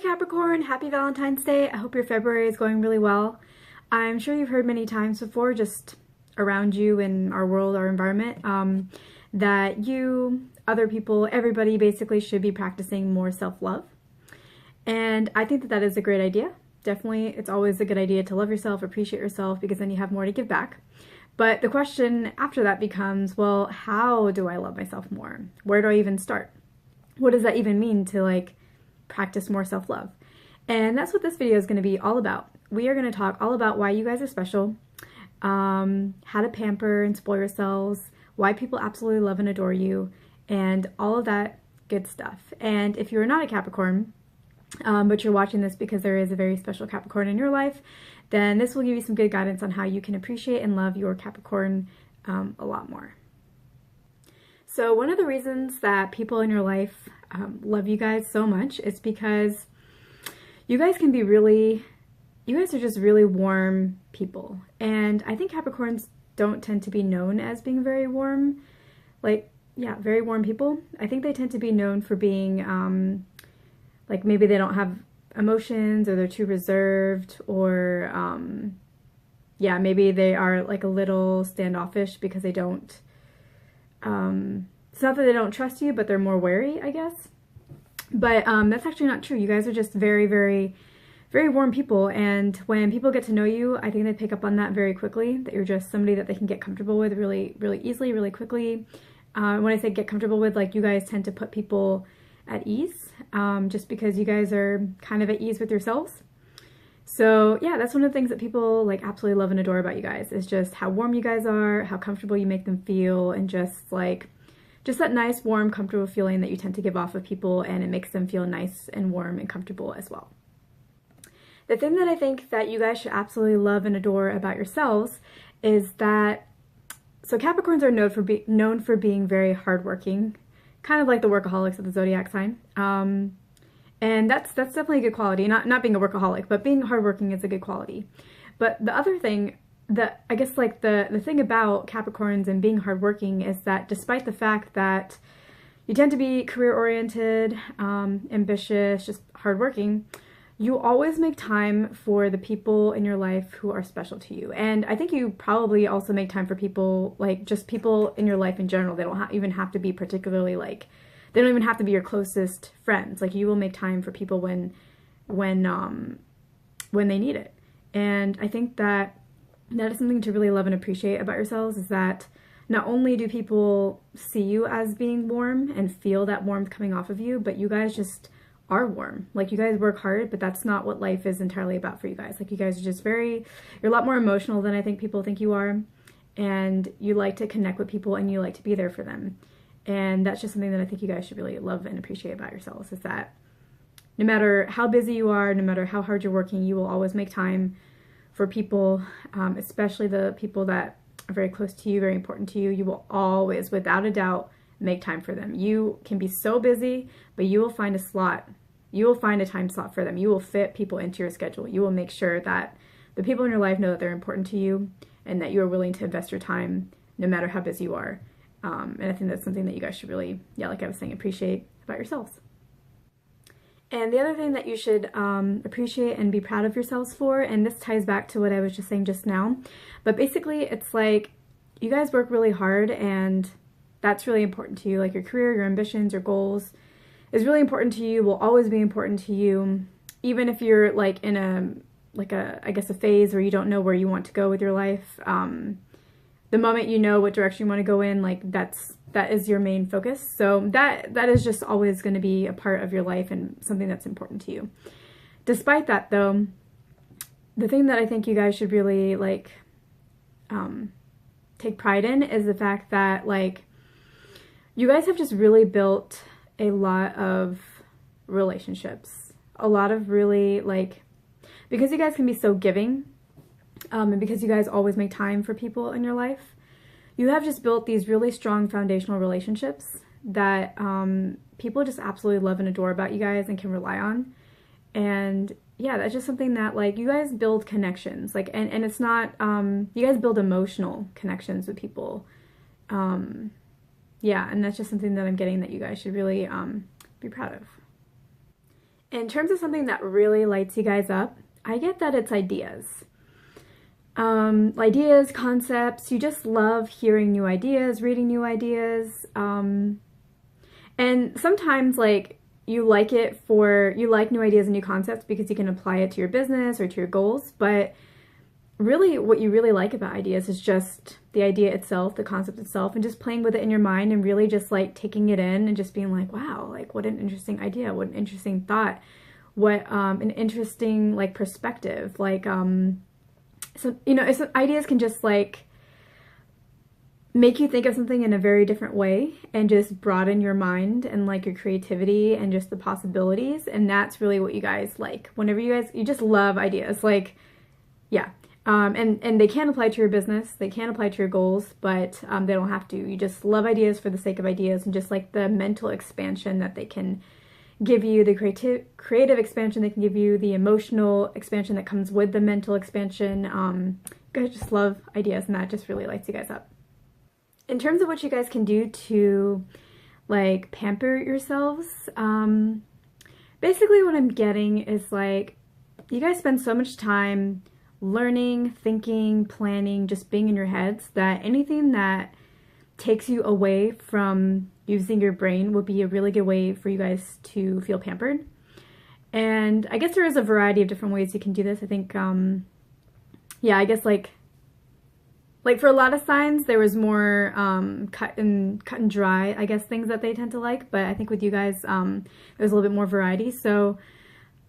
Capricorn, happy Valentine's Day. I hope your February is going really well. I'm sure you've heard many times before, just around you in our world, our environment, that you, other people, everybody basically should be practicing more self-love. And I think that that is a great idea. Definitely, it's always a good idea to love yourself, appreciate yourself, because then you have more to give back. But the question after that becomes, well, how do I love myself more? Where do I even start? What does that even mean to practice more self-love? And that's what this video is going to be all about. We are going to talk all about why you guys are special, how to pamper and spoil yourselves, why people absolutely love and adore you, and all of that good stuff. And if you're not a Capricorn, but you're watching this because there is a very special Capricorn in your life, then this will give you some good guidance on how you can appreciate and love your Capricorn a lot more. So one of the reasons that people in your life love you guys so much is because you guys can be you guys are just really warm people. And I think Capricorns don't tend to be known as being very warm, very warm people. I think they tend to be known for being, maybe they don't have emotions, or they're too reserved, or, maybe they are a little standoffish because they don't, it's not that they don't trust you, but they're more wary, I guess. But that's actually not true. You guys are just very, very, very warm people, and when people get to know you, I think they pick up on that very quickly, that you're just somebody that they can get comfortable with really, really easily, really quickly. When I say get comfortable with, you guys tend to put people at ease, just because you guys are kind of at ease with yourselves. So yeah, that's one of the things that people absolutely love and adore about you guys, is just how warm you guys are, how comfortable you make them feel, and just that nice, warm, comfortable feeling that you tend to give off of people, and it makes them feel nice and warm and comfortable as well. The thing that I think that you guys should absolutely love and adore about yourselves is that, so Capricorns are known for being very hardworking, kind of like the workaholics of the zodiac sign. And that's definitely a good quality. Not being a workaholic, but being hardworking is a good quality. But the other thing that I guess the thing about Capricorns and being hardworking is that despite the fact that you tend to be career-oriented, ambitious, just hardworking, you always make time for the people in your life who are special to you. And I think you probably also make time for people, just people in your life in general. They don't even have to be particularly they don't even have to be your closest friends. You will make time for people when they need it. And I think that is something to really love and appreciate about yourselves, is that not only do people see you as being warm and feel that warmth coming off of you, but you guys just are warm. You guys work hard, but that's not what life is entirely about for you guys. You guys are just you're a lot more emotional than I think people think you are, and you like to connect with people, and you like to be there for them. And that's just something that I think you guys should really love and appreciate about yourselves, is that no matter how busy you are, no matter how hard you're working, you will always make time for people, especially the people that are very close to you, very important to you. You will always, without a doubt, make time for them. You can be so busy, but you will find a slot. You will find a time slot for them. You will fit people into your schedule. You will make sure that the people in your life know that they're important to you, and that you are willing to invest your time no matter how busy you are. And I think that's something that you guys should really, like I was saying, appreciate about yourselves. And the other thing that you should appreciate and be proud of yourselves for, and this ties back to what I was just saying just now, but basically it's you guys work really hard, and that's really important to you. Your career, your ambitions, your goals is really important to you, will always be important to you, even if you're in a phase where you don't know where you want to go with your life. The moment you know what direction you want to go in, that is your main focus. So that is just always going to be a part of your life and something that's important to you. Despite that, though, the thing that I think you guys should really take pride in is the fact that you guys have just really built a lot of relationships, a lot of really because you guys can be so giving. And because you guys always make time for people in your life, you have just built these really strong foundational relationships that people just absolutely love and adore about you guys and can rely on. And yeah, that's just something that you guys build connections, and it's not, you guys build emotional connections with people. Yeah, and that's just something that I'm getting that you guys should really be proud of. In terms of something that really lights you guys up, I get that it's ideas. Ideas, concepts, you just love hearing new ideas, reading new ideas, and sometimes like you like new ideas and new concepts because you can apply it to your business or to your goals, but really what you really like about ideas is just the idea itself, the concept itself, and just playing with it in your mind and really just like taking it in and just being like, wow, like what an interesting idea, what an interesting thought, what an interesting like perspective, like so ideas can just like make you think of something in a very different way and just broaden your mind and like your creativity and just the possibilities, and that's really what you guys like. Whenever you just love ideas, like yeah. And they can apply to your business, they can apply to your goals, but they don't have to. You just love ideas for the sake of ideas and just like the mental expansion that they can give you, the creative expansion they can give you, the emotional expansion that comes with the mental expansion. You guys just love ideas, and that just really lights you guys up. In terms of what you guys can do to like pamper yourselves, basically what I'm getting is like you guys spend so much time learning, thinking, planning, just being in your heads, that anything that takes you away from using your brain would be a really good way for you guys to feel pampered. And I guess there is a variety of different ways you can do this. I think, yeah, I guess like for a lot of signs, there was more cut and dry, I guess, things that they tend to like. But I think with you guys, there's a little bit more variety. So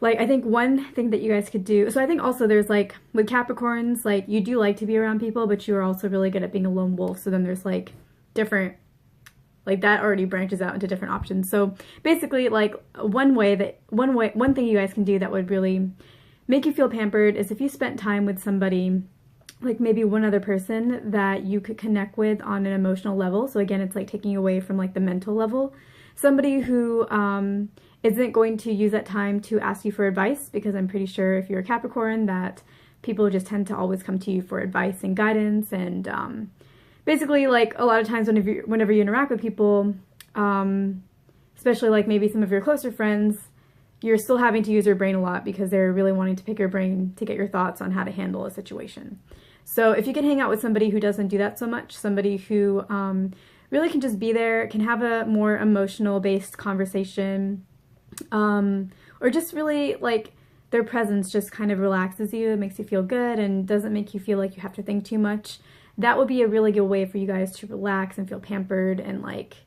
like, I think one thing that you guys could do, so I think also there's like, with Capricorns, like you do like to be around people, but you are also really good at being a lone wolf. So then there's like different, like that already branches out into different options. So basically like one thing you guys can do that would really make you feel pampered is if you spent time with somebody, like maybe one other person that you could connect with on an emotional level. So again, it's like taking away from like the mental level. Somebody who, isn't going to use that time to ask you for advice, because I'm pretty sure if you're a Capricorn that people just tend to always come to you for advice and guidance, and basically like a lot of times whenever you interact with people, especially like maybe some of your closer friends, you're still having to use your brain a lot because they're really wanting to pick your brain to get your thoughts on how to handle a situation. So if you can hang out with somebody who doesn't do that so much, somebody who really can just be there, can have a more emotional based conversation, or just really like their presence just kind of relaxes you, it makes you feel good and doesn't make you feel like you have to think too much, that would be a really good way for you guys to relax and feel pampered and like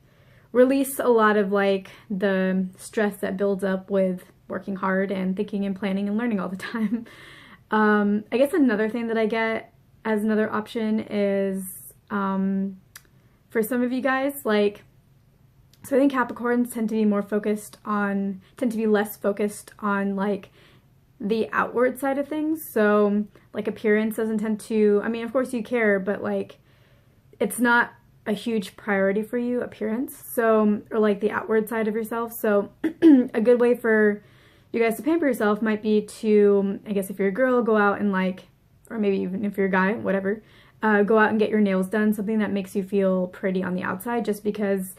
release a lot of like the stress that builds up with working hard and thinking and planning and learning all the time. I guess another thing that I get as another option is for some of you guys, like, so I think Capricorns tend to be less focused on like the outward side of things. So like appearance doesn't tend to, I mean, of course you care, but like it's not a huge priority for you, appearance. So, or like the outward side of yourself. So a good way for you guys to pamper yourself might be to, I guess if you're a girl, go out and like, or maybe even if you're a guy, whatever, go out and get your nails done, something that makes you feel pretty on the outside, just because,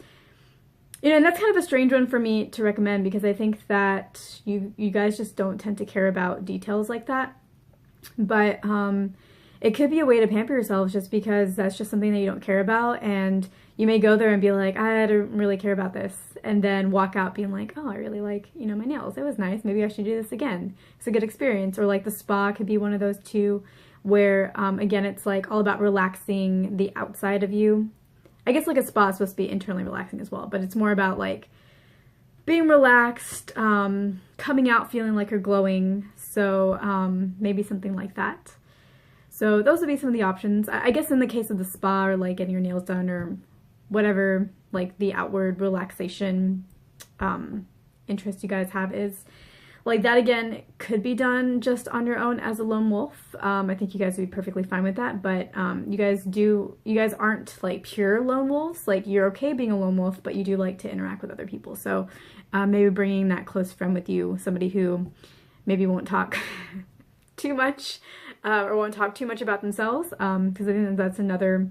you know, and that's kind of a strange one for me to recommend, because I think that you guys just don't tend to care about details like that. But it could be a way to pamper yourselves, just because that's just something that you don't care about, and you may go there and be like, I don't really care about this, and then walk out being like, oh, I really like, you know, my nails. It was nice. Maybe I should do this again. It's a good experience. Or like the spa could be one of those too, where again, it's like all about relaxing the outside of you. I guess like a spa is supposed to be internally relaxing as well, but it's more about like being relaxed, coming out feeling like you're glowing. So maybe something like that. So those would be some of the options. I guess in the case of the spa, or like getting your nails done, or whatever, like the outward relaxation interest you guys have is, like that again could be done just on your own as a lone wolf. I think you guys would be perfectly fine with that, but you guys aren't like pure lone wolves. Like you're okay being a lone wolf, but you do like to interact with other people. So maybe bringing that close friend with you, somebody who maybe won't talk too much, or won't talk too much about themselves, because I think that's another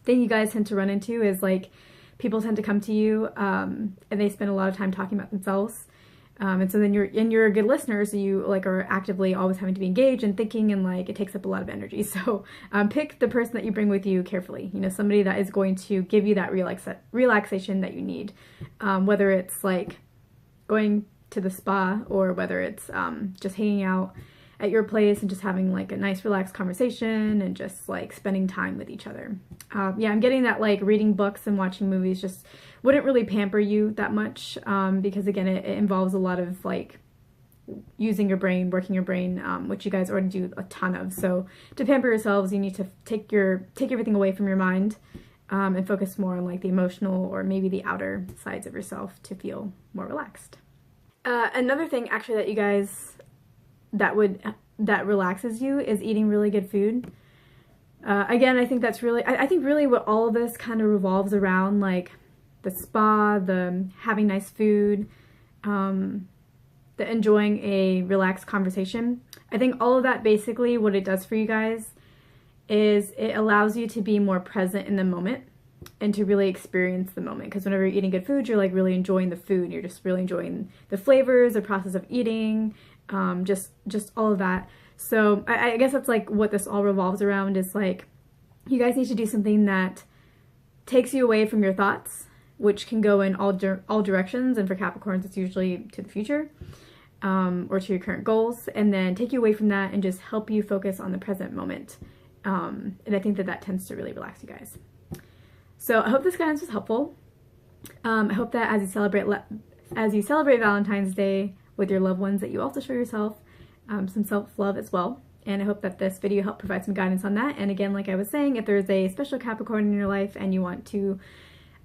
thing you guys tend to run into, is like people tend to come to you and they spend a lot of time talking about themselves, And so then you're a good listener, so you like are actively always having to be engaged and thinking, and like it takes up a lot of energy. So pick the person that you bring with you carefully. You know, somebody that is going to give you that relaxation that you need, whether it's like going to the spa or whether it's just hanging out at your place and just having like a nice relaxed conversation and just like spending time with each other. Yeah, I'm getting that like reading books and watching movies just wouldn't really pamper you that much, because again, it involves a lot of like using your brain, working your brain, which you guys already do a ton of. So to pamper yourselves, you need to take everything away from your mind, and focus more on like the emotional or maybe the outer sides of yourself to feel more relaxed. Another thing actually that you guys that relaxes you is eating really good food. Again, I think that's really, I think really what all of this kind of revolves around, like the spa, the having nice food, the enjoying a relaxed conversation. I think all of that basically what it does for you guys is it allows you to be more present in the moment and to really experience the moment. Because whenever you're eating good food, you're like really enjoying the food. You're just really enjoying the flavors, the process of eating, just all of that. So I guess that's like what this all revolves around, is like you guys need to do something that takes you away from your thoughts, which can go in all directions, and for Capricorns it's usually to the future, or to your current goals, and then take you away from that and just help you focus on the present moment. And I think that tends to really relax you guys. So I hope this guidance was helpful. I hope that as you celebrate Valentine's Day with your loved ones, that you also show yourself some self-love as well. And I hope that this video helped provide some guidance on that. And again, like I was saying, if there's a special Capricorn in your life and you want to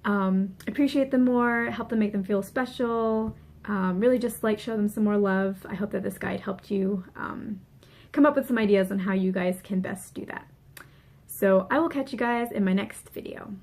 appreciate them more, help them make them feel special, really just like show them some more love, I hope that this guide helped you come up with some ideas on how you guys can best do that. So I will catch you guys in my next video.